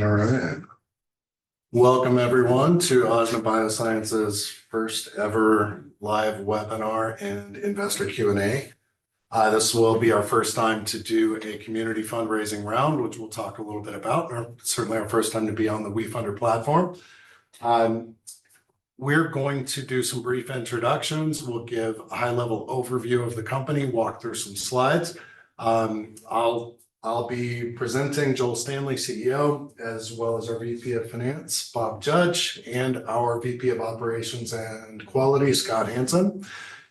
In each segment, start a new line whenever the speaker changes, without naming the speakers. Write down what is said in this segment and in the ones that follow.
All right. Welcome everyone to AJNA Bioscience's first ever live webinar and investor Q&A. This will be our first time to do a community fundraising round, which we'll talk a little bit about, or certainly our first time to be on the WeFunder platform. We're going to do some brief introductions. We'll give a high-level overview of the company, walk through some slides. I'll be presenting Joel Stanley, CEO, as well as our VP of Finance, Bob Judge, and our VP of Operations and Quality, Scott Hansen.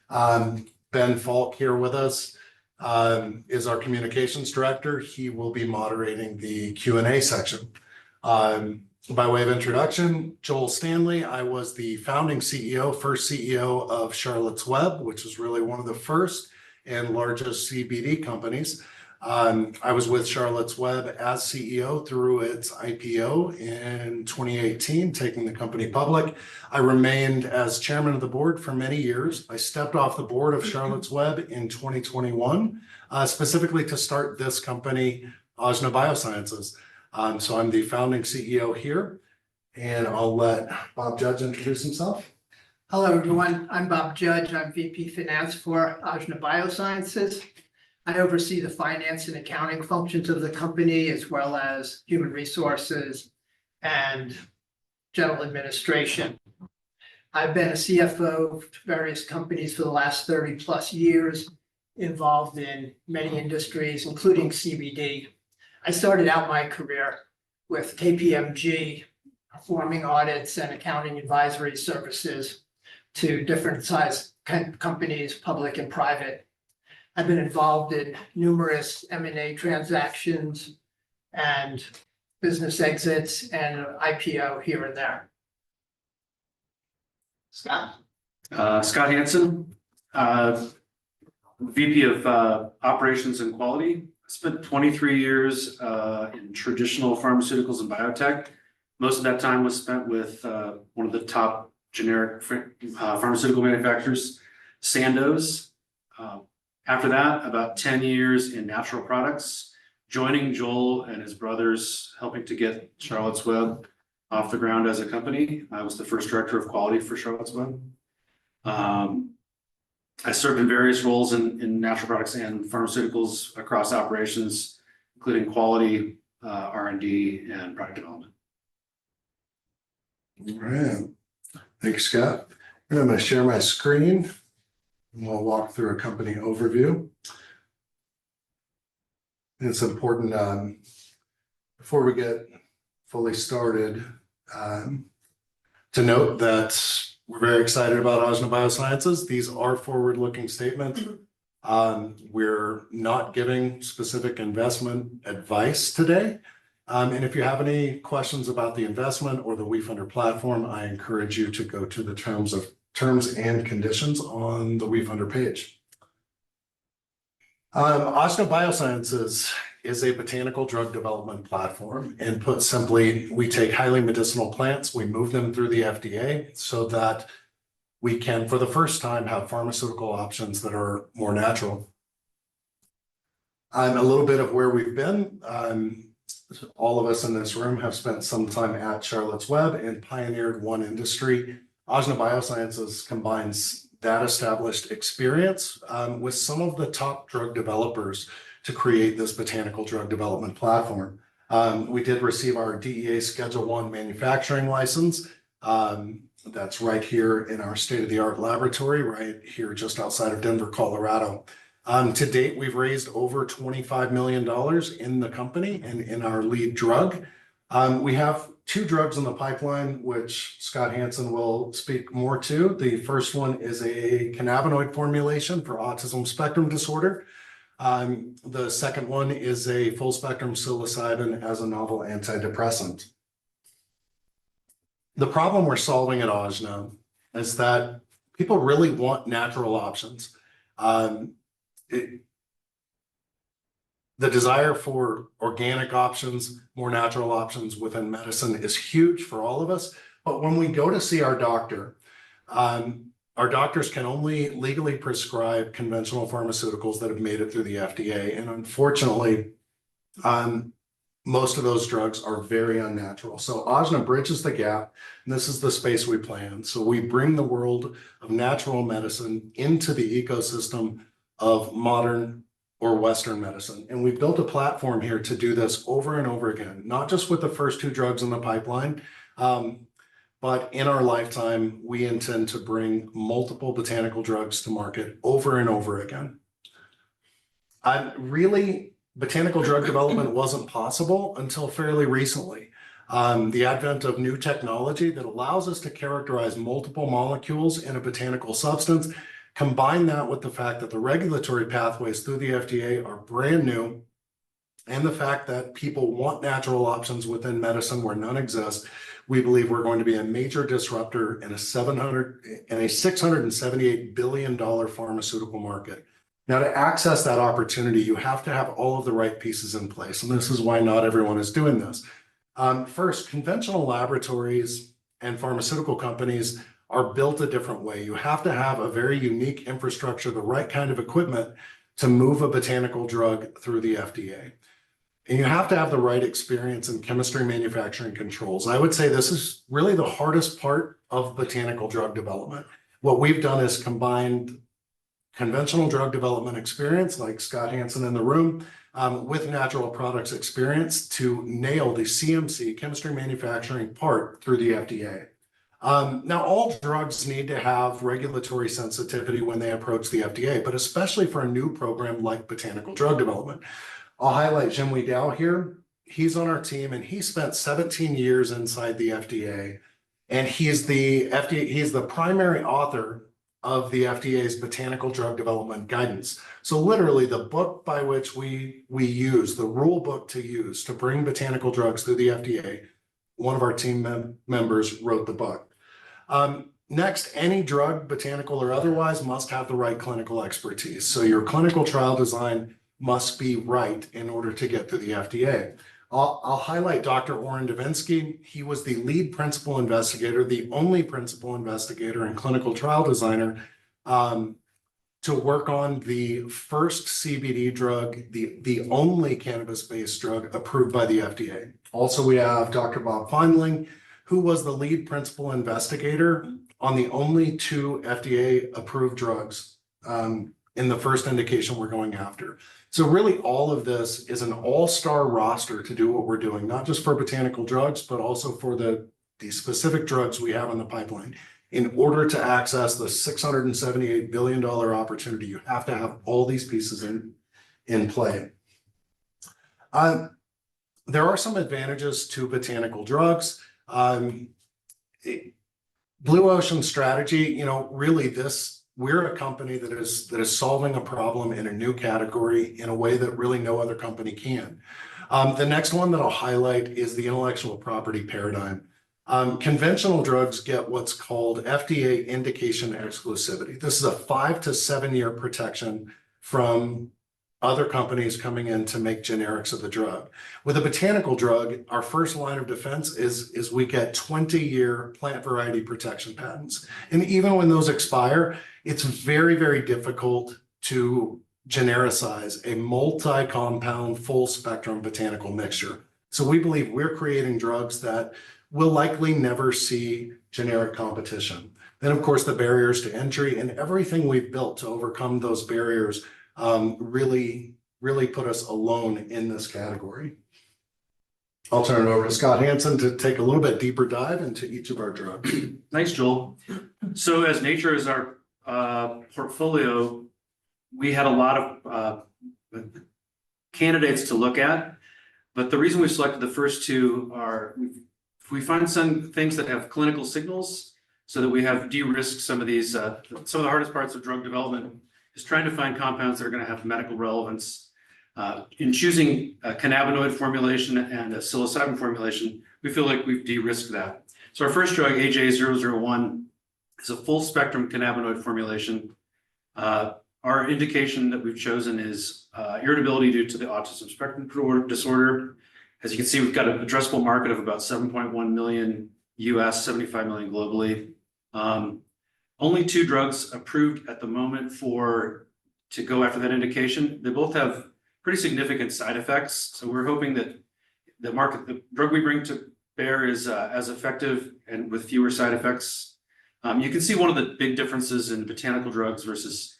Ben Falk here with us is our Communications Director. He will be moderating the Q&A section. By way of introduction, Joel Stanley, I was the founding CEO, first CEO of Charlotte's Web, which was really one of the first and largest CBD companies. I was with Charlotte's Web as CEO through its IPO in 2018, taking the company public. I remained as chairman of the board for many years. I stepped off the board of Charlotte's Web in 2021, specifically to start this company, AJNA Biosciences. So I'm the founding CEO here, and I'll let Bob Judge introduce himself.
Hello, everyone. I'm Bob Judge. I'm VP Finance for AJNA Biosciences. I oversee the finance and accounting functions of the company, as well as human resources and general administration. I've been a CFO of various companies for the last 30 plus years, involved in many industries, including CBD. I started out my career with KPMG, performing audits and accounting advisory services to different size companies, public and private. I've been involved in numerous M&A transactions and business exits and IPO here and there. Scott?
Scott Hansen, VP of Operations and Quality. I spent 23 years in traditional pharmaceuticals and biotech. Most of that time was spent with one of the top generic pharmaceutical manufacturers, Sandoz. After that, about 10 years in natural products, joining Joel and his brothers, helping to get Charlotte's Web off the ground as a company. I was the first director of quality for Charlotte's Web. I served in various roles in natural products and pharmaceuticals across operations, including quality, R&D, and product development.
All right. Thanks, Scott. I'm going to share my screen. We'll walk through a company overview. It's important before we get fully started to note that we're very excited about AJNA Biosciences. These are forward-looking statements. We're not giving specific investment advice today. And if you have any questions about the investment or the WeFunder platform, I encourage you to go to the terms and conditions on the WeFunder page. AJNA Biosciences is a botanical drug development platform, and put simply, we take highly medicinal plants, we move them through the FDA so that we can, for the first time, have pharmaceutical options that are more natural. A little bit of where we've been. All of us in this room have spent some time at Charlotte's Web and pioneered one industry. AJNA Biosciences combines that established experience with some of the top drug developers to create this botanical drug development platform. We did receive our DEA Schedule I manufacturing license. That's right here in our state-of-the-art laboratory, right here just outside of Denver, Colorado. To date, we've raised over $25 million in the company and in our lead drug. We have 2 drugs in the pipeline, which Scott Hansen will speak more to. The first one is a cannabinoid formulation for autism spectrum disorder. The second one is a full spectrum psilocybin as a novel antidepressant. The problem we're solving at AJNA is that people really want natural options. The desire for organic options, more natural options within medicine is huge for all of us. But when we go to see our doctor, our doctors can only legally prescribe conventional pharmaceuticals that have made it through the FDA. And unfortunately, most of those drugs are very unnatural. So AJNA bridges the gap, and this is the space we play in. So we bring the world of natural medicine into the ecosystem of modern or Western medicine. And we've built a platform here to do this over and over again, not just with the first 2 drugs in the pipeline, but in our lifetime, we intend to bring multiple botanical drugs to market over and over again. Botanical drug development wasn't possible until fairly recently. The advent of new technology that allows us to characterize multiple molecules in a botanical substance, combine that with the fact that the regulatory pathways through the FDA are brand new, and the fact that people want natural options within medicine where none exist, we believe we're going to be a major disruptor in a $678 billion pharmaceutical market. Now, to access that opportunity, you have to have all of the right pieces in place, and this is why not everyone is doing this. First, conventional laboratories and pharmaceutical companies are built a different way. You have to have a very unique infrastructure, the right kind of equipment to move a botanical drug through the FDA. And you have to have the right experience in chemistry, manufacturing, controls. I would say this is really the hardest part of botanical drug development. What we've done is combined conventional drug development experience, like Scott Hansen in the room, with natural products experience to nail the CMC, chemistry manufacturing part through the FDA. Now, all drugs need to have regulatory sensitivity when they approach the FDA, but especially for a new program like botanical drug development. I'll highlight Jim Weedow here. He's on our team, and he spent 17 years inside the FDA, and he's the primary author of the FDA's botanical drug development guidance. So literally the book by which we use, the rule book to use to bring botanical drugs through the FDA, one of our team members wrote the book. Next, any drug, botanical or otherwise, must have the right clinical expertise. So your clinical trial design must be right in order to get through the FDA. I'll highlight Dr. Oren Davinsky. He was the lead principal investigator, the only principal investigator and clinical trial designer to work on the first CBD drug, the only cannabis-based drug approved by the FDA. Also, we have Dr. Bob Feinling, who was the lead principal investigator on the only 2 FDA-approved drugs in the first indication we're going after. So really all of this is an all-star roster to do what we're doing, not just for botanical drugs, but also for the specific drugs we have in the pipeline. In order to access the $678 billion opportunity, you have to have all these pieces in play. There are some advantages to botanical drugs. Blue ocean strategy, really we're a company that is solving a problem in a new category in a way that really no other company can. The next one that I'll highlight is the intellectual property paradigm. Conventional drugs get what's called FDA indication exclusivity. This is a 5 to 7 year protection from other companies coming in to make generics of the drug. With a botanical drug, our first line of defense is we get 20-year plant variety protection patents. And even when those expire, it's very, very difficult to genericize a multi-compound, full spectrum botanical mixture. So we believe we're creating drugs that will likely never see generic competition. Then, of course, the barriers to entry and everything we've built to overcome those barriers really put us alone in this category. I'll turn it over to Scott Hansen to take a little bit deeper dive into each of our drugs.
Thanks, Joel. So as nature is our portfolio, we had a lot of candidates to look at, but the reason we selected the first 2 are we find some things that have clinical signals so that we have de-risked some of these. Some of the hardest parts of drug development is trying to find compounds that are going to have medical relevance. In choosing a cannabinoid formulation and a psilocybin formulation, we feel like we've de-risked that. So our first drug, AJ001, is a full spectrum cannabinoid formulation. Our indication that we've chosen is irritability due to the autism spectrum disorder. As you can see, we've got an addressable market of about 7.1 million US, 75 million globally. Only 2 drugs approved at the moment to go after that indication. They both have pretty significant side effects. So we're hoping that the drug we bring to bear is as effective and with fewer side effects. You can see one of the big differences in botanical drugs versus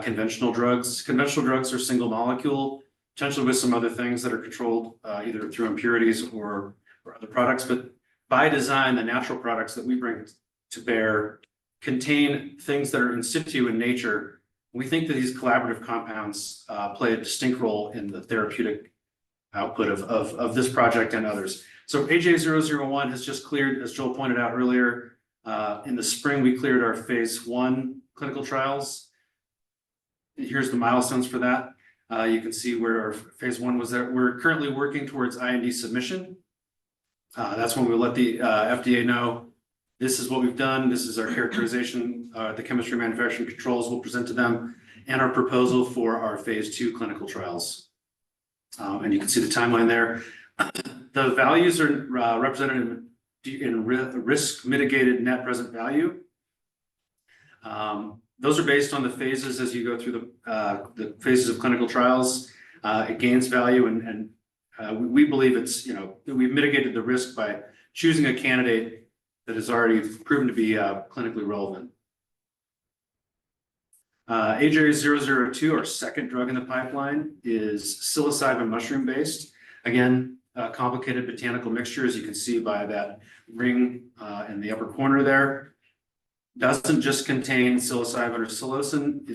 conventional drugs. Conventional drugs are single molecule, potentially with some other things that are controlled either through impurities or other products. But by design, the natural products that we bring to bear contain things that are in situ in nature. We think that these collaborative compounds play a distinct role in the therapeutic output of this project and others. So AJ001 has just cleared, as Joel pointed out earlier, in the spring, we cleared our phase 1 clinical trials. Here's the milestones for that. You can see where our phase 1 was there. We're currently working towards IND submission. That's when we let the FDA know this is what we've done. This is our characterization, the chemistry manufacturing controls we'll present to them, and our proposal for our phase 2 clinical trials. And you can see the timeline there. The values are represented in risk mitigated net present value. Those are based on the phases as you go through the phases of clinical trials. It gains value, and we believe it's, we've mitigated the risk by choosing a candidate that is already proven to be clinically relevant. AJ002, our second drug in the pipeline, is psilocybin mushroom based. Again, a complicated botanical mixture, as you can see by that ring in the upper corner there. Doesn't just contain psilocybin or psilocin,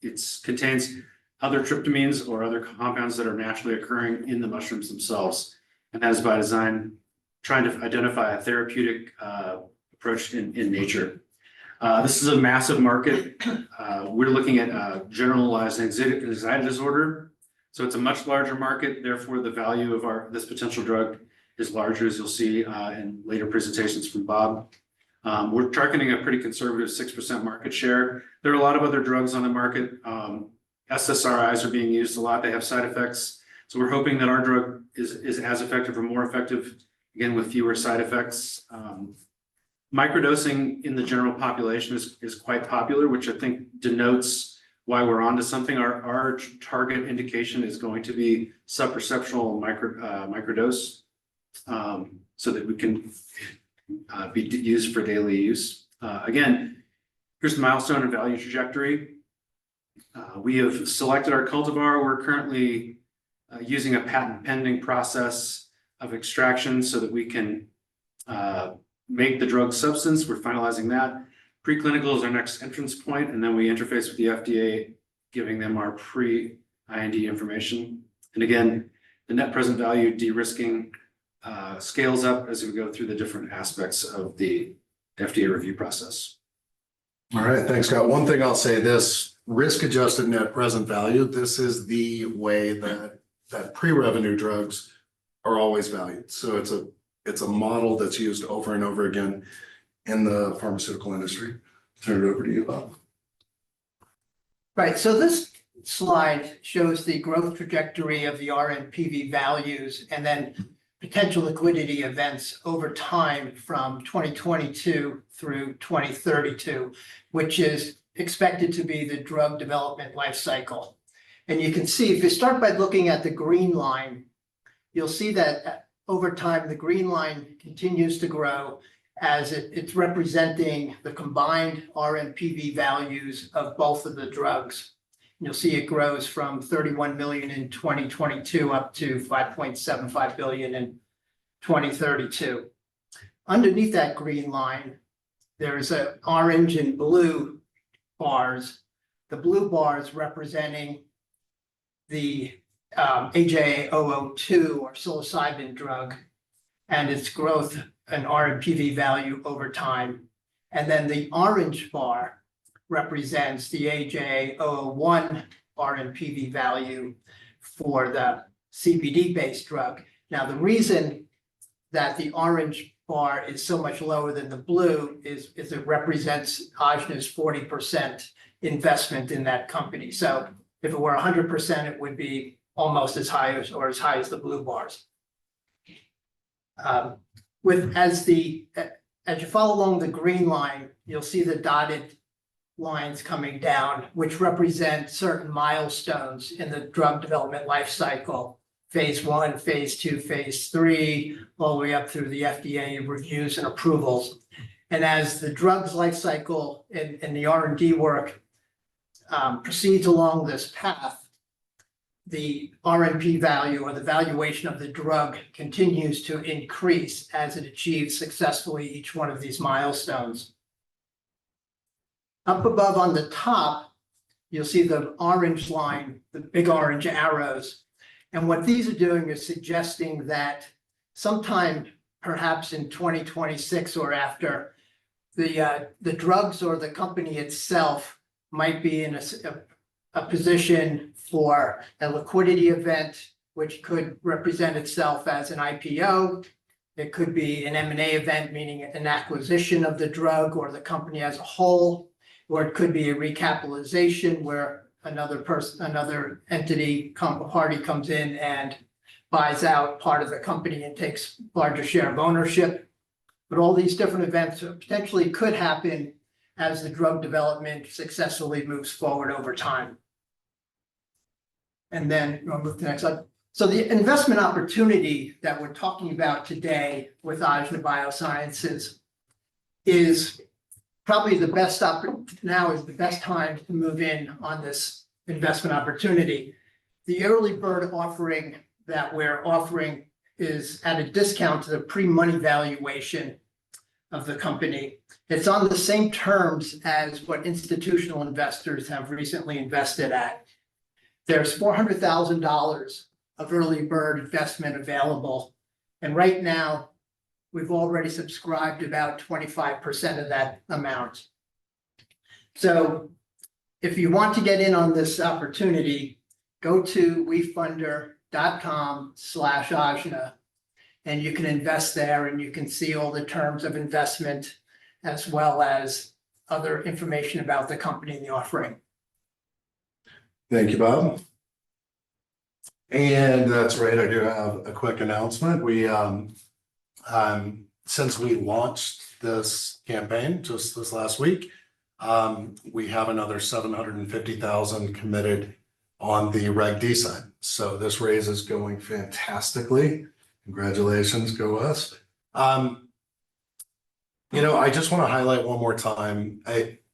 it contains other tryptamines or other compounds that are naturally occurring in the mushrooms themselves. And that is by design, trying to identify a therapeutic approach in nature. This is a massive market. We're looking at generalized anxiety disorder. So it's a much larger market. Therefore, the value of this potential drug is larger, as you'll see in later presentations from Bob. We're targeting a pretty conservative 6% market share. There are a lot of other drugs on the market. SSRIs are being used a lot. They have side effects. So we're hoping that our drug is as effective or more effective, again, with fewer side effects. Microdosing in the general population is quite popular, which I think denotes why we're onto something. Our target indication is going to be subperceptual microdose, so that we can be used for daily use. Again, here's the milestone and value trajectory. We have selected our cultivar. We're currently using a patent pending process of extraction so that we can make the drug substance. We're finalizing that. Preclinical is our next entrance point, and then we interface with the FDA, giving them our pre-IND information. And again, the net present value de-risking scales up as we go through the different aspects of the FDA review process.
All right, thanks, Scott. One thing I'll say, this risk-adjusted net present value, this is the way that pre-revenue drugs are always valued. So it's a model that's used over and over again in the pharmaceutical industry. Turn it over to you, Bob.
Right, so this slide shows the growth trajectory of the RNPV values and then potential liquidity events over time from 2022 through 2032, which is expected to be the drug development life cycle. And you can see, if you start by looking at the green line, you'll see that over time, the green line continues to grow as it's representing the combined RNPV values of both of the drugs. You'll see it grows from 31 million in 2022 up to 5.75 billion in 2032. Underneath that green line, there's an orange and blue bars. The blue bars representing the AJ002 or psilocybin drug and its growth and RNPV value over time. And then the orange bar represents the AJ001 RNPV value for the CBD-based drug. Now, the reason that the orange bar is so much lower than the blue is it represents AJNA's 40% investment in that company. So if it were 100%, it would be almost as high as the blue bars. As you follow along the green line, you'll see the dotted lines coming down, which represent certain milestones in the drug development life cycle phase 1, phase 2, phase 3, all the way up through the FDA reviews and approvals. And as the drug's life cycle and the R&D work proceeds along this path, the RNP value or the valuation of the drug continues to increase as it achieves successfully each one of these milestones. Up above on the top, you'll see the orange line, the big orange arrows. And what these are doing is suggesting that sometime perhaps in 2026 or after, the drugs or the company itself might be in a position for a liquidity event, which could represent itself as an IPO. It could be an M&A event, meaning an acquisition of the drug or the company as a whole, or it could be a recapitalization where another entity, party comes in and buys out part of the company and takes larger share of ownership. But all these different events potentially could happen as the drug development successfully moves forward over time. And then I'll move to the next slide. So the investment opportunity that we're talking about today with AJNA Biosciences is probably the best now is the best time to move in on this investment opportunity. The early bird offering that we're offering is at a discount to the pre-money valuation of the company. It's on the same terms as what institutional investors have recently invested at. There's $400,000 of early bird investment available. And right now, we've already subscribed about 25% of that amount. So if you want to get in on this opportunity, go to wefunder.com/AJNA, and you can invest there and you can see all the terms of investment as well as other information about the company and the offering.
Thank you, Bob. And that's right, I do have a quick announcement. We, since we launched this campaign just this last week, we have another 750,000 committed on the Reg D side. So this raise is going fantastically. Congratulations, go us. You know, I just want to highlight one more time.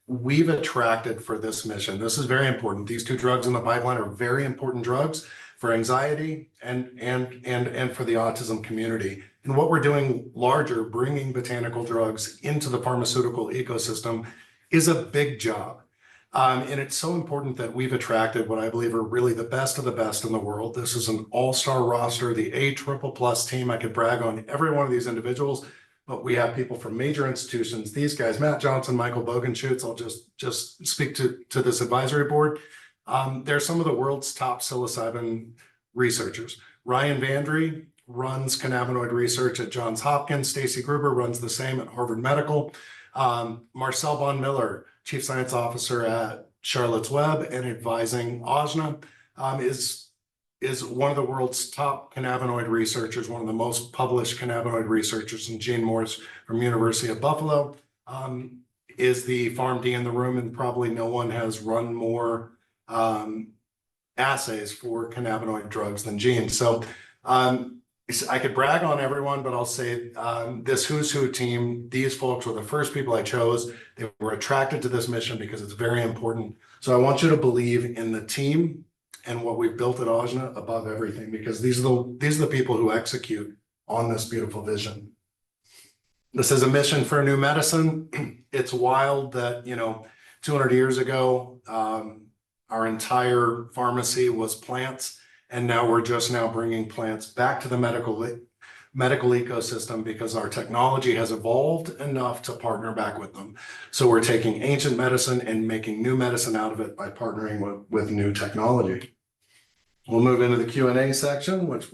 We've attracted for this mission. This is very important. These 2 drugs in the pipeline are very important drugs for anxiety and for the autism community. And what we're doing larger, bringing botanical drugs into the pharmaceutical ecosystem is a big job. And it's so important that we've attracted what I believe are really the best of the best in the world. This is an all-star roster, the A++ team. I could brag on every one of these individuals, but we have people from major institutions. These guys, Matt Johnson, Michael Bogenschutz, I'll just speak to this advisory board. They're some of the world's top psilocybin researchers. Ryan Vandry runs cannabinoid research at Johns Hopkins. Stacy Gruber runs the same at Harvard Medical. Marcel Von Miller, Chief Science Officer at Charlotte's Web and advising AJNA, is one of the world's top cannabinoid researchers, one of the most published cannabinoid researchers, and Gene Morse from University of Buffalo is the PharmD in the room, and probably no one has run more assays for cannabinoid drugs than Gene. So I could brag on everyone, but I'll say this who's who team, these folks were the first people I chose. They were attracted to this mission because it's very important. So I want you to believe in the team and what we've built at AJNA above everything, because these are the people who execute on this beautiful vision. This is a mission for a new medicine. It's wild that, 200 years ago, our entire pharmacy was plants. And now we're just now bringing plants back to the medical ecosystem because our technology has evolved enough to partner back with them. So we're taking ancient medicine and making new medicine out of it by partnering with new technology. We'll move into the Q&A section, which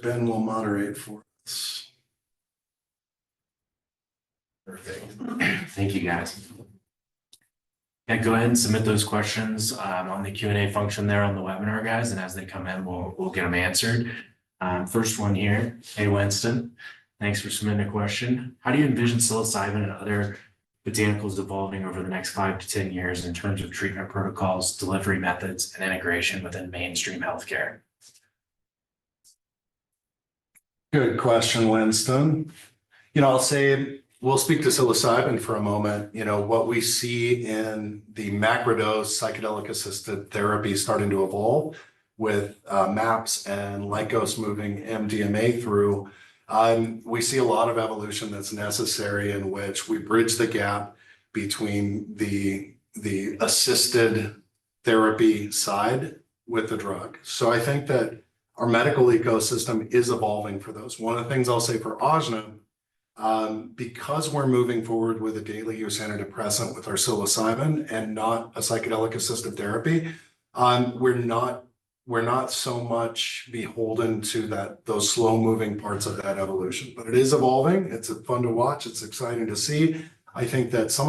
Ben will moderate for us. Perfect.
Thank you, guys. Yeah, go ahead and submit those questions on the Q&A function there on the webinar, guys, and as they come in, we'll get them answered. First one here, hey Winston, thanks for submitting a question. How do you envision psilocybin and other botanicals evolving over the next 5 to 10 years in terms of treatment protocols, delivery methods, and integration within mainstream healthcare?
Good question, Winston. I'll say, we'll speak to psilocybin for a moment. What we see in the macrodose psychedelic assisted therapy starting to evolve with MAPS and Lykos moving MDMA through. We see a lot of evolution that's necessary in which we bridge the gap between the assisted therapy side with the drug. So I think that our medical ecosystem is evolving for those. One of the things I'll say for AJNA, because we're moving forward with a daily use antidepressant with our psilocybin and not a psychedelic assisted therapy, we're not so much beholden to those slow moving parts of that evolution, but it is evolving. It's fun to watch. It's exciting to see. I think that some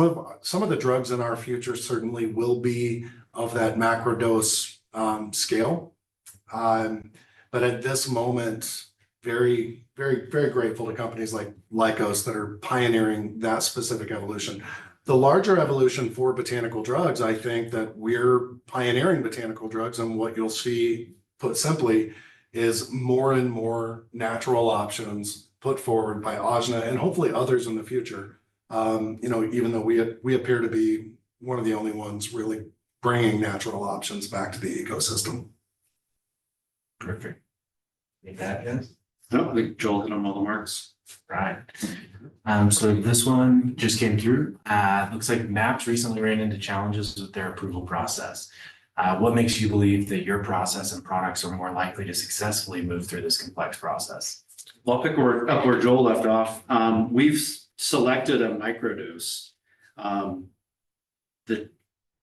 of the drugs in our future certainly will be of that macrodose scale. But at this moment, very, very, very grateful to companies like Lykos that are pioneering that specific evolution. The larger evolution for botanical drugs, I think that we're pioneering botanical drugs, and what you'll see, put simply, is more and more natural options put forward by AJNA and hopefully others in the future. Even though we appear to be one of the only ones really bringing natural options back to the ecosystem.
Perfect. Need that, yes?
No, I think Joel hit on all the marks.
Right. So this one just came through. Looks like MAPS recently ran into challenges with their approval process. What makes you believe that your process and products are more likely to successfully move through this complex process?
Well, I'll pick up where Joel left off. We've selected a microdose. The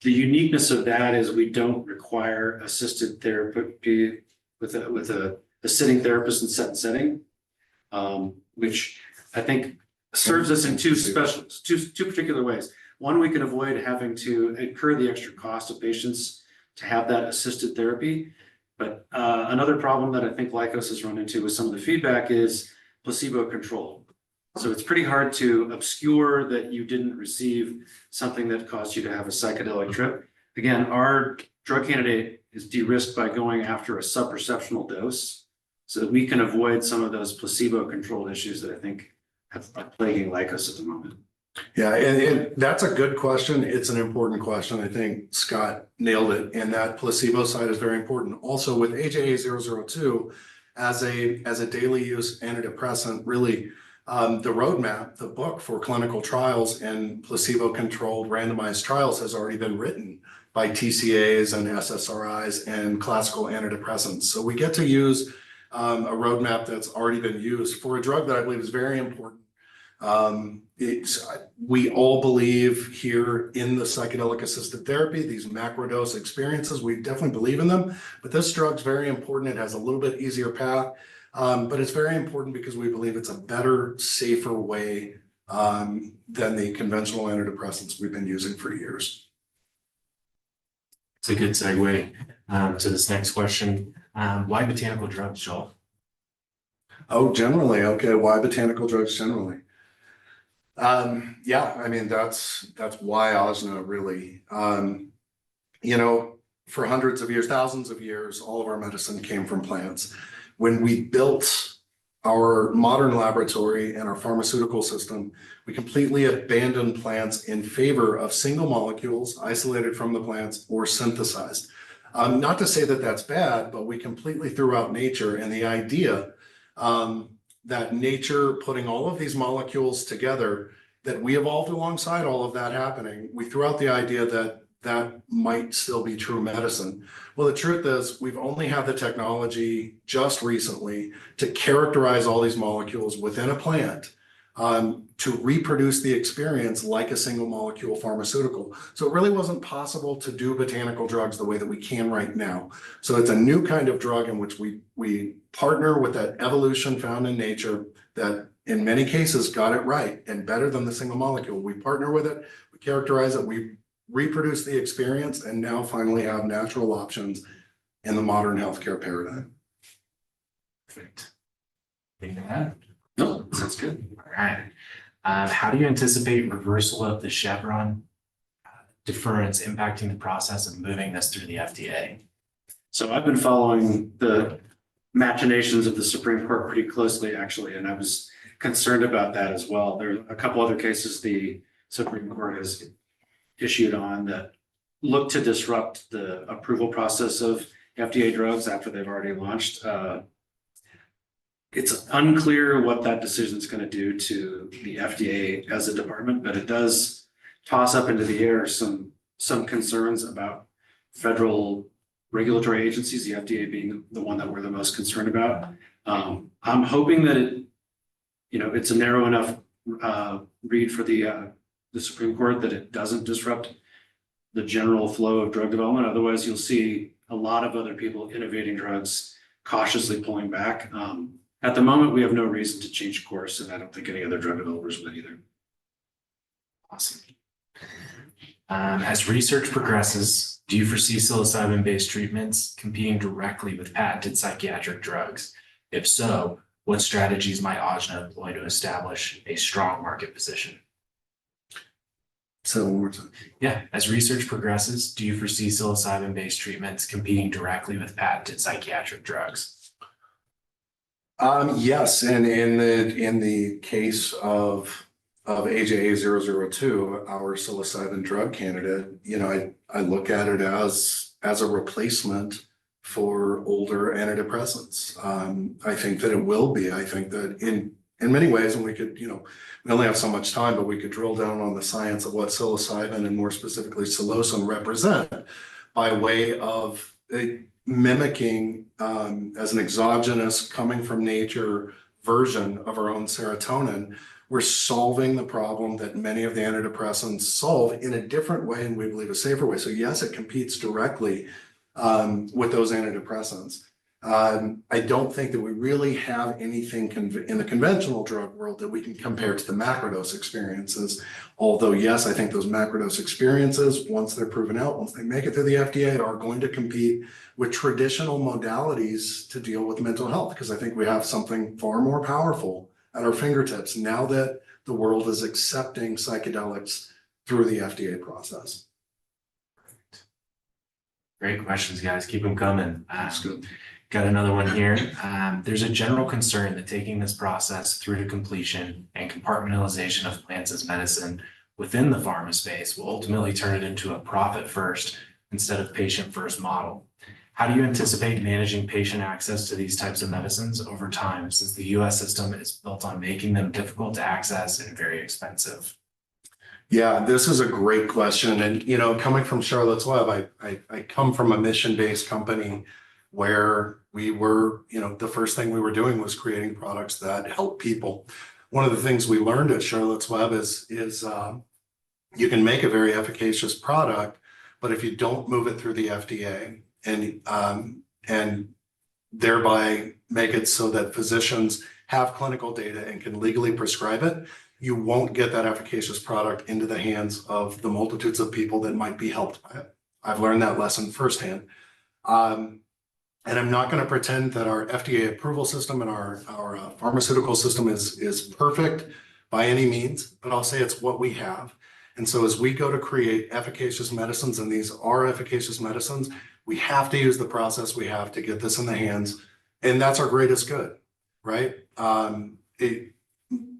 uniqueness of that is we don't require assisted therapy with a sitting therapist in set setting, which I think serves us in two particular ways. One, we can avoid having to incur the extra cost of patients to have that assisted therapy. But another problem that I think Lykos has run into with some of the feedback is placebo control. So it's pretty hard to obscure that you didn't receive something that caused you to have a psychedelic trip. Again, our drug candidate is de-risked by going after a subperceptional dose so that we can avoid some of those placebo-controlled issues that I think are plaguing Lykos at the moment.
Yeah, and that's a good question. It's an important question. I think Scott nailed it. And that placebo side is very important. Also with AJA002 as a daily use antidepressant, really the roadmap, the book for clinical trials and placebo-controlled randomized trials has already been written by TCAs and SSRIs and classical antidepressants. So we get to use a roadmap that's already been used for a drug that I believe is very important. We all believe here in the psychedelic assisted therapy, these macrodose experiences, we definitely believe in them, but this drug's very important. It has a little bit easier path, but it's very important because we believe it's a better, safer way than the conventional antidepressants we've been using for years.
It's a good segue to this next question. Why botanical drugs, Joel?
Oh, generally, okay. Why botanical drugs generally? Yeah, I mean, that's why AJNA really, for hundreds of years, thousands of years, all of our medicine came from plants. When we built our modern laboratory and our pharmaceutical system, we completely abandoned plants in favor of single molecules isolated from the plants or synthesized. Not to say that that's bad, but we completely threw out nature and the idea that nature putting all of these molecules together, that we evolved alongside all of that happening. We threw out the idea that that might still be true medicine. Well, the truth is we've only had the technology just recently to characterize all these molecules within a plant to reproduce the experience like a single molecule pharmaceutical. So it really wasn't possible to do botanical drugs the way that we can right now. So it's a new kind of drug in which we partner with that evolution found in nature that in many cases got it right and better than the single molecule. We partner with it, we characterize it, we reproduce the experience, and now finally have natural options in the modern healthcare paradigm.
Perfect. Anything to add?
No, sounds good.
All right. How do you anticipate reversal of the Chevron deference impacting the process of moving this through the FDA?
So I've been following the machinations of the Supreme Court pretty closely, actually, and I was concerned about that as well. There are a couple other cases the Supreme Court has issued on that look to disrupt the approval process of FDA drugs after they've already launched. It's unclear what that decision is going to do to the FDA as a department, but it does toss up into the air some concerns about federal regulatory agencies, the FDA being the one that we're the most concerned about. I'm hoping that it's a narrow enough read for the Supreme Court that it doesn't disrupt the general flow of drug development. Otherwise, you'll see a lot of other people innovating drugs cautiously pulling back. At the moment, we have no reason to change course, and I don't think any other drug developers would either.
Awesome. As research progresses, do you foresee psilocybin-based treatments competing directly with patented psychiatric drugs? If so, what strategies might AJNA employ to establish a strong market position?
So one more time.
Yeah, as research progresses, do you foresee psilocybin-based treatments competing directly with patented psychiatric drugs?
Yes, and in the case of AJA002, our psilocybin drug candidate, I look at it as a replacement for older antidepressants. I think that it will be. I think that in many ways, and we could, we only have so much time, but we could drill down on the science of what psilocybin and more specifically psilocin represent by way of mimicking as an exogenous coming from nature version of our own serotonin. We're solving the problem that many of the antidepressants solve in a different way, and we believe a safer way. So yes, it competes directly with those antidepressants. I don't think that we really have anything in the conventional drug world that we can compare to the macrodose experiences. Although, yes, I think those macrodose experiences, once they're proven out, once they make it through the FDA, are going to compete with traditional modalities to deal with mental health, because I think we have something far more powerful at our fingertips now that the world is accepting psychedelics through the FDA process.
Great questions, guys. Keep them coming.
That's good.
Got another one here. There's a general concern that taking this process through to completion and compartmentalization of plants as medicine within the pharma space will ultimately turn it into a profit first instead of patient first model. How do you anticipate managing patient access to these types of medicines over time, since the US system is built on making them difficult to access and very expensive?
Yeah, this is a great question. And, coming from Charlotte's Web, I come from a mission-based company where we were, the first thing we were doing was creating products that help people. One of the things we learned at Charlotte's Web is you can make a very efficacious product, but if you don't move it through the FDA and thereby make it so that physicians have clinical data and can legally prescribe it, you won't get that efficacious product into the hands of the multitudes of people that might be helped by it. I've learned that lesson firsthand. And I'm not going to pretend that our FDA approval system and our pharmaceutical system is perfect by any means, but I'll say it's what we have. And so as we go to create efficacious medicines, and these are efficacious medicines, we have to use the process we have to get this in the hands. And that's our greatest good, right?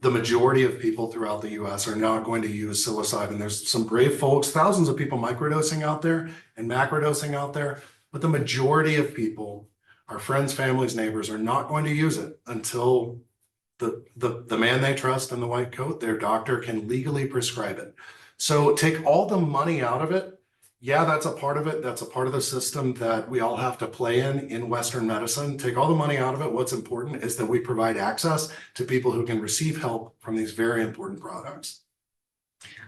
The majority of people throughout the US are not going to use psilocybin. There's some brave folks, thousands of people microdosing out there and macrodosing out there, but the majority of people, our friends, families, neighbors, are not going to use it until the man they trust in the white coat, their doctor, can legally prescribe it. So take all the money out of it. Yeah, that's a part of it. That's a part of the system that we all have to play in Western medicine. Take all the money out of it. What's important is that we provide access to people who can receive help from these very important products.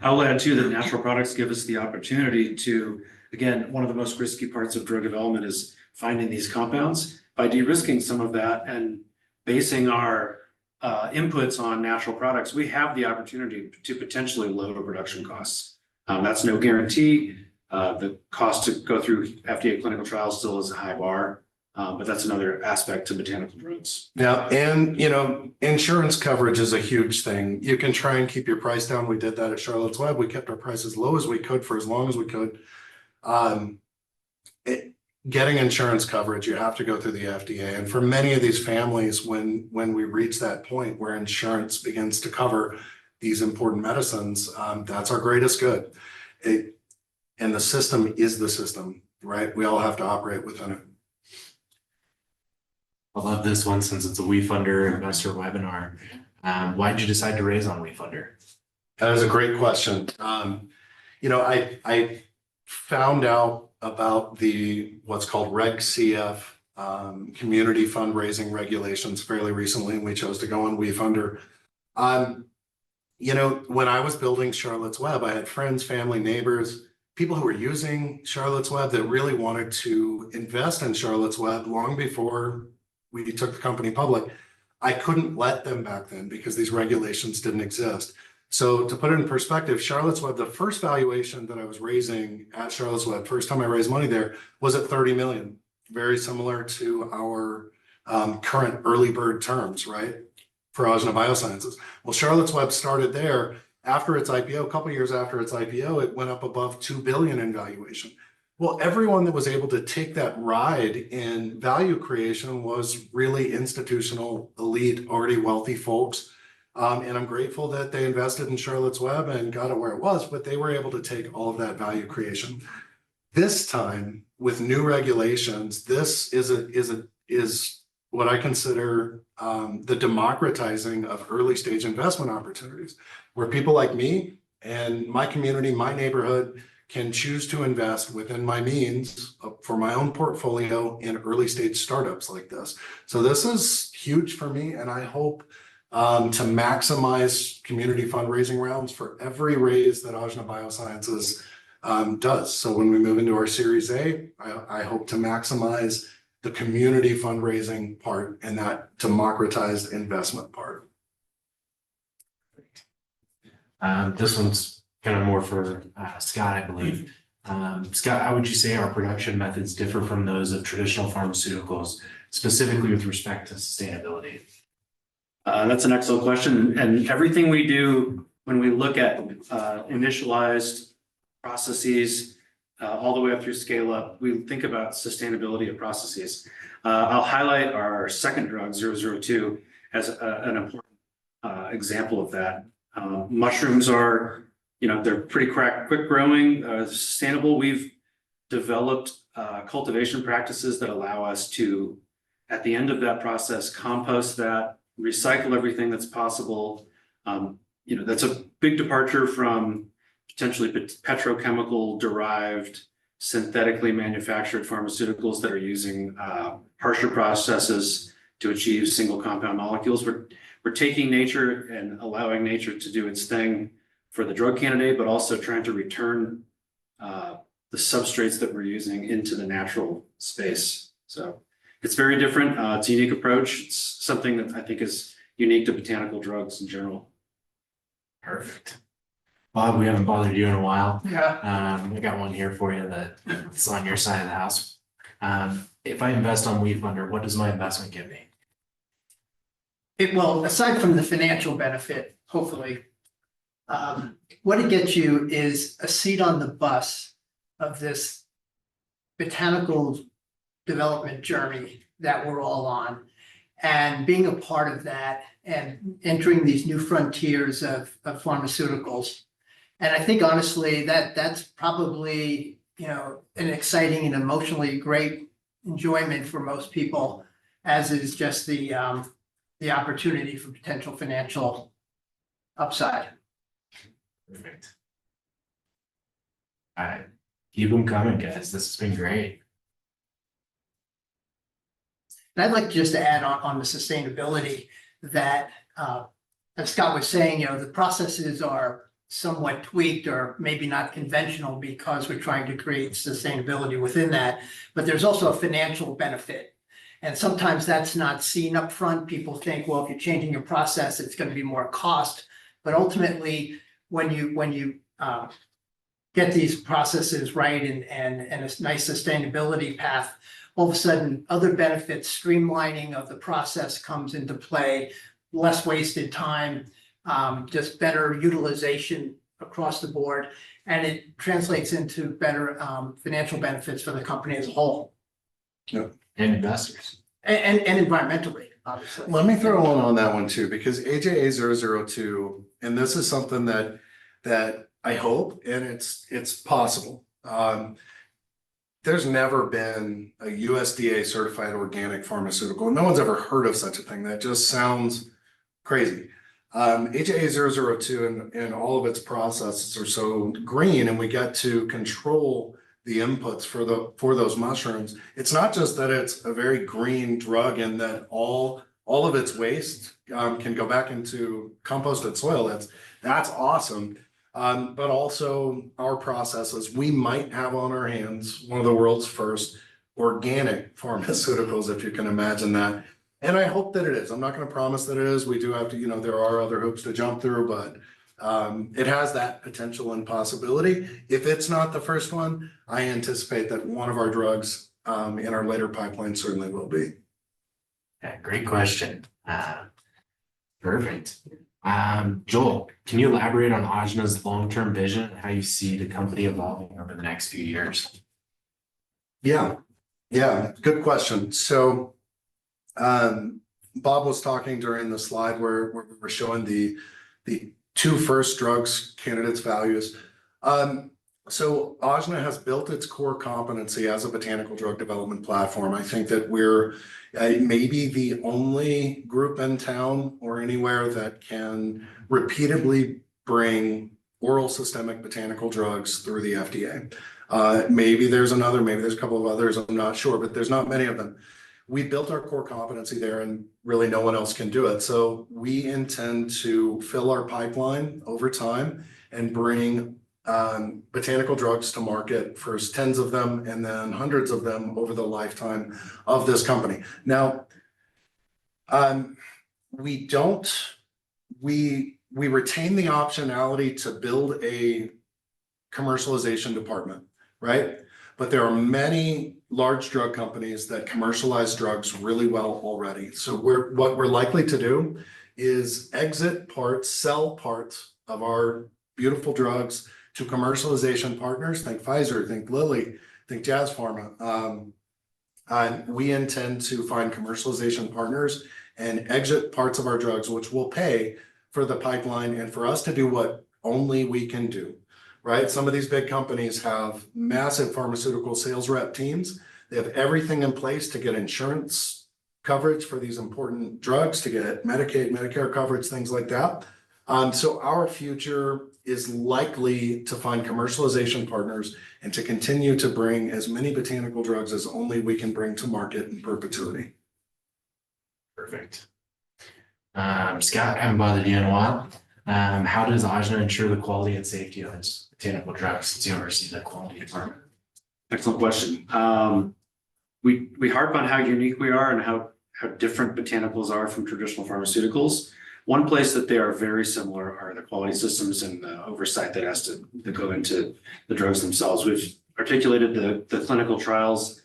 I'll add too that natural products give us the opportunity to, again, one of the most risky parts of drug development is finding these compounds. By de-risking some of that and basing our inputs on natural products, we have the opportunity to potentially lower production costs. That's no guarantee. The cost to go through FDA clinical trials still is a high bar, but that's another aspect to botanical drugs.
Yeah, and insurance coverage is a huge thing. You can try and keep your price down. We did that at Charlotte's Web. We kept our prices low as we could for as long as we could. getting insurance coverage, you have to go through the FDA. And for many of these families, when we reach that point where insurance begins to cover these important medicines, that's our greatest good. And the system is the system, right? We all have to operate within it.
I love this one since it's a WeFunder investor webinar. Why did you decide to raise on WeFunder?
That is a great question. I found out about what's called Reg CF, community fundraising regulations fairly recently, and we chose to go on WeFunder. When I was building Charlotte's Web, I had friends, family, neighbors, people who were using Charlotte's Web that really wanted to invest in Charlotte's Web long before we took the company public. I couldn't let them back then because these regulations didn't exist. So to put it in perspective, Charlotte's Web, the first valuation that I was raising at Charlotte's Web, first time I raised money there, was at 30 million. Very similar to our current early bird terms, right? For AJNA Biosciences. Well, Charlotte's Web started there. After its IPO, a couple of years after its IPO, it went up above 2 billion in valuation. Well, everyone that was able to take that ride in value creation was really institutional, elite, already wealthy folks. And I'm grateful that they invested in Charlotte's Web and got it where it was, but they were able to take all of that value creation. This time, with new regulations, this is what I consider the democratizing of early stage investment opportunities, where people like me and my community, my neighborhood, can choose to invest within my means for my own portfolio in early stage startups like this. So this is huge for me, and I hope to maximize community fundraising rounds for every raise that AJNA Biosciences does. So when we move into our Series A, I hope to maximize the community fundraising part and that democratized investment part.
This one's kind of more for Scott, I believe. Scott, how would you say our production methods differ from those of traditional pharmaceuticals, specifically with respect to sustainability?
That's an excellent question. And everything we do when we look at initialized processes all the way up through scale up, we think about sustainability of processes. I'll highlight our second drug, 002, as an important example of that. Mushrooms are, they're pretty quick growing, sustainable. We've developed cultivation practices that allow us to, at the end of that process, compost that, recycle everything that's possible. That's a big departure from potentially petrochemical derived, synthetically manufactured pharmaceuticals that are using harsher processes to achieve single compound molecules. We're taking nature and allowing nature to do its thing for the drug candidate, but also trying to return the substrates that we're using into the natural space. So it's very different. It's a unique approach. It's something that I think is unique to botanical drugs in general.
Perfect. Bob, we haven't bothered you in a while.
Yeah.
We got one here for you that's on your side of the house. If I invest on WeFunder, what does my investment give me?
Well, aside from the financial benefit, hopefully, what it gets you is a seat on the bus of this botanical development journey that we're all on, and being a part of that and entering these new frontiers of pharmaceuticals. And I think honestly that's probably, an exciting and emotionally great enjoyment for most people, as is just the opportunity for potential financial upside.
Perfect. All right. Keep them coming, guys. This has been great.
And I'd like just to add on the sustainability that, as Scott was saying, the processes are somewhat tweaked or maybe not conventional because we're trying to create sustainability within that, but there's also a financial benefit. And sometimes that's not seen up front. People think, well, if you're changing your process, it's going to be more cost. But ultimately, when you get these processes right and a nice sustainability path, all of a sudden other benefits, streamlining of the process comes into play, less wasted time, just better utilization across the board, and it translates into better financial benefits for the company as a whole.
And investors.
And environmentally, obviously.
Let me throw one on that one too, because AJA 002, and this is something that I hope, and it's possible. There's never been a USDA certified organic pharmaceutical. No one's ever heard of such a thing. That just sounds crazy. AJA 002 and all of its processes are so green, and we get to control the inputs for those mushrooms. It's not just that it's a very green drug and that all of its waste can go back into composted soil. That's awesome. But also our processes, we might have on our hands one of the world's first organic pharmaceuticals, if you can imagine that. And I hope that it is. I'm not going to promise that it is. We do have to, there are other hoops to jump through, but it has that potential and possibility. If it's not the first one, I anticipate that one of our drugs in our later pipeline certainly will be.
Yeah, great question. Perfect. Joel, can you elaborate on AJNA's long-term vision and how you see the company evolving over the next few years?
Yeah, good question. So Bob was talking during the slide where we were showing the two first drugs candidates values. So AJNA has built its core competency as a botanical drug development platform. I think that we're maybe the only group in town or anywhere that can repeatedly bring oral systemic botanical drugs through the FDA. Maybe there's a couple of others, I'm not sure, but there's not many of them. We built our core competency there and really no one else can do it. So we intend to fill our pipeline over time and bring botanical drugs to market, first tens of them and then hundreds of them over the lifetime of this company. Now, we retain the optionality to build a commercialization department, right? But there are many large drug companies that commercialize drugs really well already. So what we're likely to do is sell parts of our beautiful drugs to commercialization partners. Think Pfizer, think Lilly, think Jazz Pharma. We intend to find commercialization partners and exit parts of our drugs, which will pay for the pipeline and for us to do what only we can do. Right? Some of these big companies have massive pharmaceutical sales rep teams. They have everything in place to get insurance coverage for these important drugs, to get Medicaid, Medicare coverage, things like that. So our future is likely to find commercialization partners and to continue to bring as many botanical drugs as only we can bring to market in perpetuity.
Perfect. Scott, I haven't bothered you in a while. How does AJNA ensure the quality and safety of its botanical drugs since you oversee the quality department?
Excellent question. We harp on how unique we are and how different botanicals are from traditional pharmaceuticals. One place that they are very similar are the quality systems and the oversight that has to go into the drugs themselves. We've articulated the clinical trials,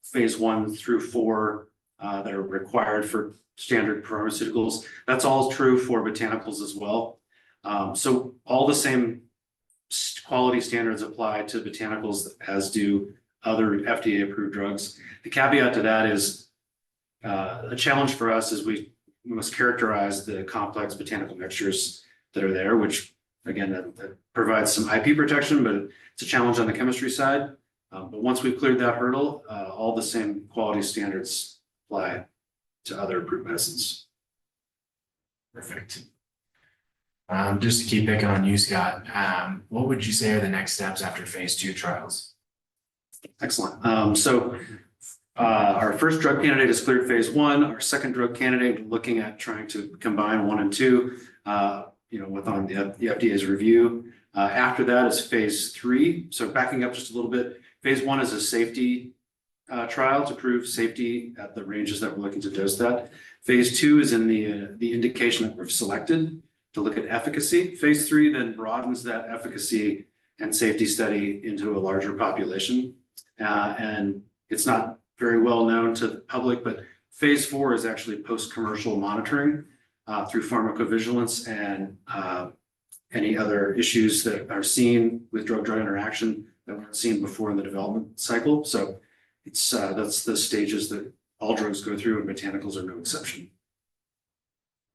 phase 1 through 4, that are required for standard pharmaceuticals. That's all true for botanicals as well. So all the same quality standards apply to botanicals as do other FDA approved drugs. The caveat to that is a challenge for us is we must characterize the complex botanical mixtures that are there, which again, that provides some IP protection, but it's a challenge on the chemistry side. But once we've cleared that hurdle, all the same quality standards apply to other approved medicines.
Perfect. Just to keep picking on you, Scott, what would you say are the next steps after phase 2 trials?
Excellent. So our first drug candidate is cleared phase 1. Our second drug candidate, looking at trying to combine 1 and 2, within the FDA's review. After that is phase 3. So backing up just a little bit, phase 1 is a safety trial to prove safety at the ranges that we're looking to dose that. Phase 2 is in the indication that we've selected to look at efficacy. Phase 3 then broadens that efficacy and safety study into a larger population. And it's not very well known to the public, but phase 4 is actually post-commercial monitoring through pharmacovigilance and any other issues that are seen with drug-drug interaction that weren't seen before in the development cycle. So It's, that's the stages that all drugs go through, and botanicals are no exception.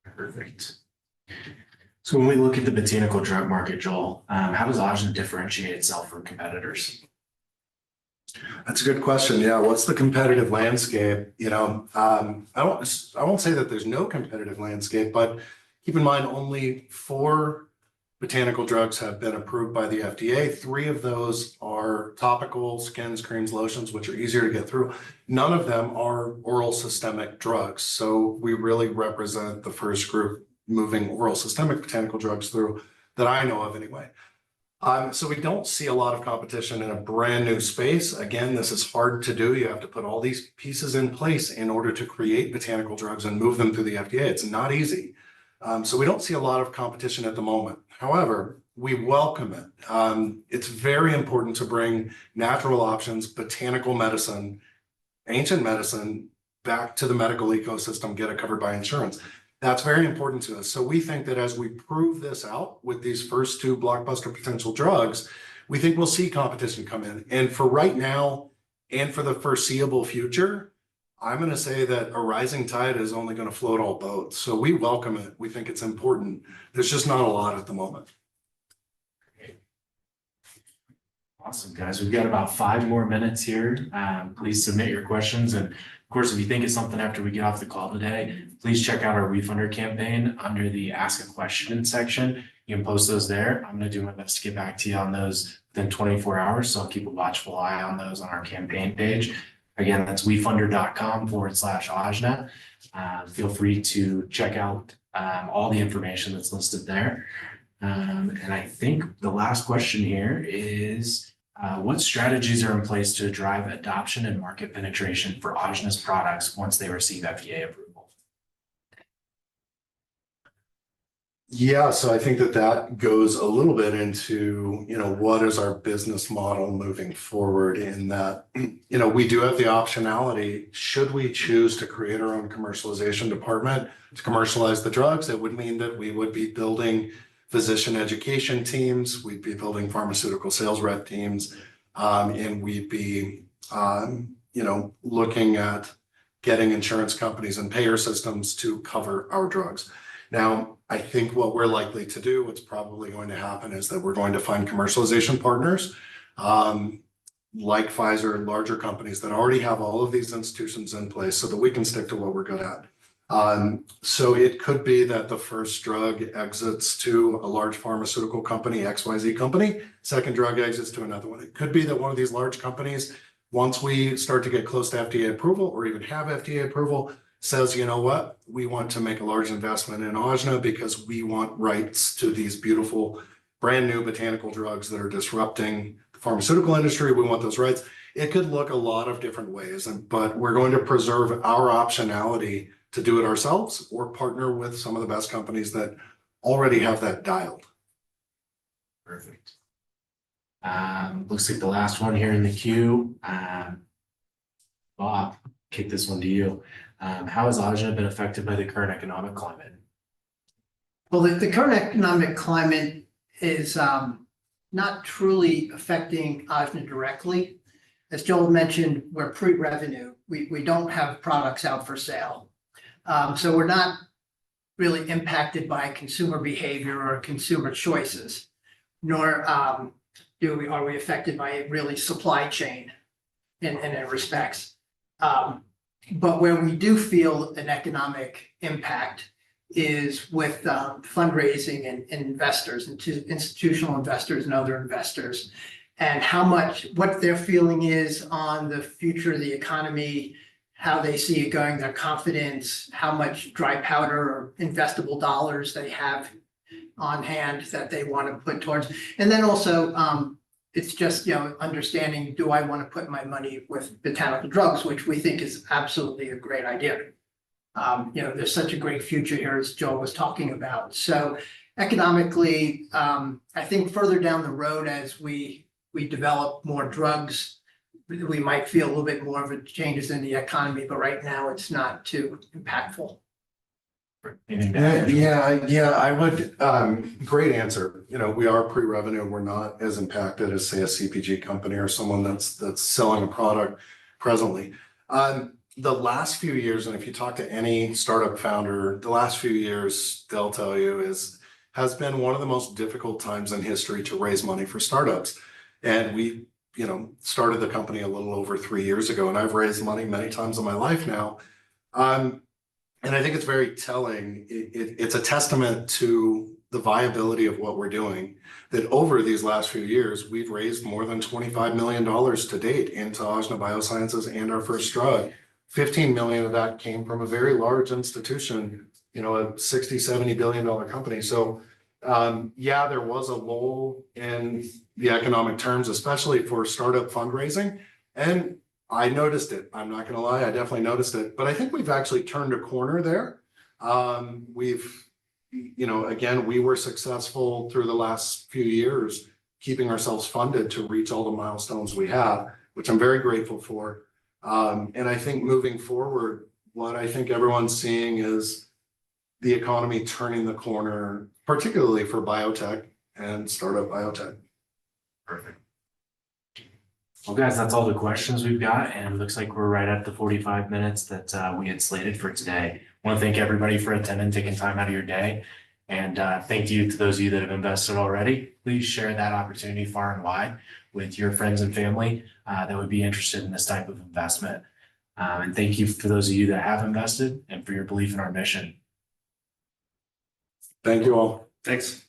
Perfect. So when we look at the botanical drug market, Joel, how does AJNA differentiate itself from competitors?
That's a good question. Yeah, what's the competitive landscape? I won't say that there's no competitive landscape, but keep in mind only 4 botanical drugs have been approved by the FDA. 3 of those are topical skins, creams, lotions, which are easier to get through. None of them are oral systemic drugs. So we really represent the first group moving oral systemic botanical drugs through that I know of anyway. So we don't see a lot of competition in a brand new space. Again, this is hard to do. You have to put all these pieces in place in order to create botanical drugs and move them through the FDA. It's not easy. So we don't see a lot of competition at the moment. However, we welcome it. It's very important to bring natural options, botanical medicine, ancient medicine back to the medical ecosystem, get it covered by insurance. That's very important to us. So we think that as we prove this out with these first 2 blockbuster potential drugs, we think we'll see competition come in. And for right now and for the foreseeable future, I'm going to say that a rising tide is only going to float all boats. So we welcome it. We think it's important. There's just not a lot at the moment.
Awesome, guys. We've got about 5 more minutes here. Please submit your questions. And of course, if you think of something after we get off the call today, please check out our WeFunder campaign under the Ask a Question section. You can post those there. I'm going to do my best to get back to you on those within 24 hours. So I'll keep a watchful eye on those on our campaign page. Again, that's wefunder.com/AJNA. Feel free to check out all the information that's listed there. And I think the last question here is, what strategies are in place to drive adoption and market penetration for AJNA's products once they receive FDA approval?
Yeah, so I think that goes a little bit into, what is our business model moving forward in that, we do have the optionality, should we choose to create our own commercialization department to commercialize the drugs. That would mean that we would be building physician education teams, we'd be building pharmaceutical sales rep teams, and we'd be, looking at getting insurance companies and payer systems to cover our drugs. Now, I think what we're likely to do, what's probably going to happen is that we're going to find commercialization partners, like Pfizer and larger companies that already have all of these institutions in place so that we can stick to what we're good at. So it could be that the first drug exits to a large pharmaceutical company, XYZ company, second drug exits to another one. It could be that one of these large companies, once we start to get close to FDA approval or even have FDA approval, says, you know what, we want to make a large investment in AJNA because we want rights to these beautiful brand new botanical drugs that are disrupting the pharmaceutical industry. We want those rights. It could look a lot of different ways, but we're going to preserve our optionality to do it ourselves or partner with some of the best companies that already have that dialed.
Perfect. Looks like the last one here in the queue. Bob, kick this one to you. How has AJNA been affected by the current economic climate?
Well, the current economic climate is not truly affecting AJNA directly. As Joel mentioned, we're pre-revenue. We don't have products out for sale. So we're not really impacted by consumer behavior or consumer choices, nor are we affected by really supply chain in respects. But where we do feel an economic impact is with fundraising and investors, institutional investors and other investors, and what their feeling is on the future of the economy, how they see it going, their confidence, how much dry powder or investable dollars they have on hand that they want to put towards. And then also, it's just, understanding, do I want to put my money with botanical drugs, which we think is absolutely a great idea. There's such a great future here, as Joel was talking about. So economically, I think further down the road, as we develop more drugs, we might feel a little bit more of a changes in the economy, but right now it's not too impactful.
Yeah, I would, great answer. We are pre-revenue. We're not as impacted as, say, a CPG company or someone that's selling a product. presently. The last few years, and if you talk to any startup founder, the last few years, they'll tell you has been one of the most difficult times in history to raise money for startups. And we, started the company a little over 3 years ago, and I've raised money many times in my life now. And I think it's very telling. It's a testament to the viability of what we're doing, that over these last few years, we've raised more than $25 million to date into AJNA Biosciences and our first drug. 15 million of that came from a very large institution, a 60, 70 billion dollar company. So yeah, there was a lull in the economic terms, especially for startup fundraising. And I noticed it. I'm not going to lie. I definitely noticed it, but I think we've actually turned a corner there. Again, we were successful through the last few years, keeping ourselves funded to reach all the milestones we have, which I'm very grateful for. And I think moving forward, what I think everyone's seeing is the economy turning the corner, particularly for biotech and startup biotech.
Perfect. Well, guys, that's all the questions we've got, and it looks like we're right at the 45 minutes that we had slated for today. I want to thank everybody for attending, taking time out of your day. And thank you to those of you that have invested already. Please share that opportunity far and wide with your friends and family that would be interested in this type of investment. And thank you for those of you that have invested and for your belief in our mission.
Thank you all.
Thanks.